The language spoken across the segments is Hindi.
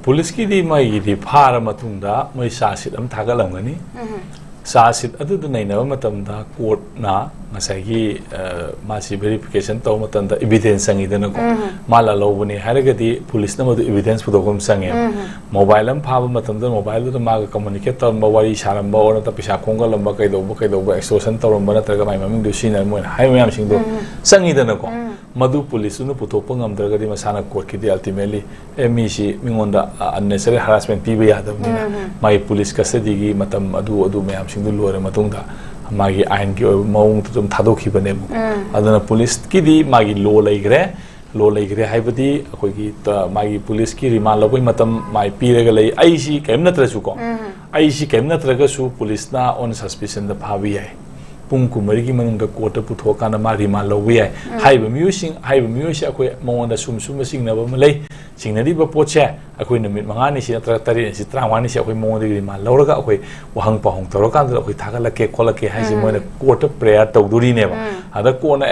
पुलिस की दी मई दी फार मतुंदा मई सासित अम थागलंगनी सासित अदुद नैनब मतमदा कोर्ट ना ngसाigi मासी वेरिफिकेशन तौ मतंदा एविडेंस संगिदन को माला लौबनी हारगदी पुलिस न मदु एविडेंस पुदोगम संगे मोबाइल अम फाब मतंदा मोबाइल दु माग कम्युनिकेट तौ मवारी सारंबा और त पिसा खोंगलंबा कैदोबा एक्सटोर्शन तौरंबा नत्रगा माइ ममिंग दु सिना मोन हाय मयाम सिंदो संगिदन को मधु पुलिस नु पुथोप ngamdragadi masana court ki ultimately emi mingonda unnecessary harassment piba yadabni mai police custody gi matam adu mayam sing du lore matungda magi ain ki maung tum thadokhi bane adana police ki di magi law laigre haibadi akoi gi magi police ki remand loboi matam mai pirega lei ai si kem natrasu ko ai si kem natraga su police na on suspicion da phabi ai पुंग कुमरी की मंग कोट पुथोकाना मा रिमान लौबे याय हाइब म्यूसिंग अखोय मोंदा सुम सिंगनब मलै सिंगनदी पोचे अखोय नमित मंगानी सि नत्र तरी सि त्रावानी सि अखोय मोंदा रिमान लौरगा अखोय वहंग पाहोंग तरोकान अखोय थागलके खोलके हाइसि मोने कोट प्रेयर तौदुरीनेबा अदा कोना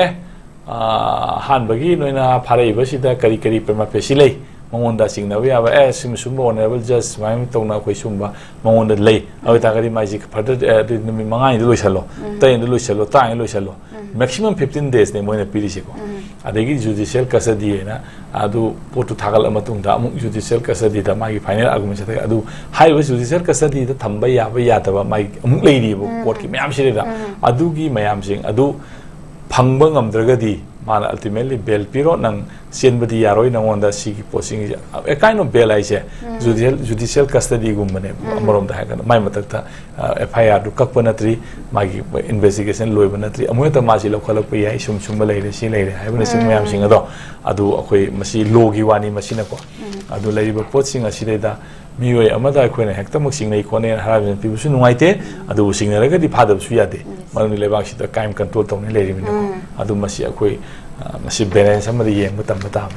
हानबगी नोइना फारैबसिदा करी प्रेमा पेसि लै मंगोंदा सिंगनब याबा सिम ऑनरेबल जज माइम तौना अखोय सुंबा मंगोंदा लै अबै तागरी माइजि फर्दर नमित मंगानी लोइसलो तैन लोइसलो ताइन लोइसलो मैक्सिमम 15 days ने मोइना पिरिसिको अदेगी जुडिशियल कस्टडी ना अदु पोटु थागल अमतुंदा अमु जुडिशियल कस्टडी दा मागी फाइनल आर्गुमेंट से अदु हाइबो जुडिशियल कस्टडी दा थंबा याबा मागी अमु लेरिबो कोर्ट की मयाम सिरेदा अदुगी मयाम सिंग अदु फंगबा ngamdragadi माना अल्टीमेटली बेल पिरो नंग सेनबदी यारोय नंगोंदा सिगी पोसिंग ए काइंड ऑफ बेल आइसे जुडिशियल कस्टडी गुमने अमरोम दा हागन माइ मतकता एफआईआर दु ककपनत्री मागी इन्वेस्टिगेशन लोइब नत्री अमोय त मासी लखलक पे याइ सुम लेरे सि लेरे हाइबने सिंग मयाम सिंग अदो अदु अखोय मसी लोगी वानी मसिनको अदु लेरिबो पोसिंग असिदेदा मियोय अमदा अखोयना हेक्तमक सिंगनै खोने हाराबन पिबुसु नुंगाइते अदु सिंगनरगदी फादबसु यादे मरनि लेबाक्सिदा क्राइम कंट्रोल तौने लेरिमिनको अदु मसी अखोय मसी बैलेंस अमदि येंग तम बताम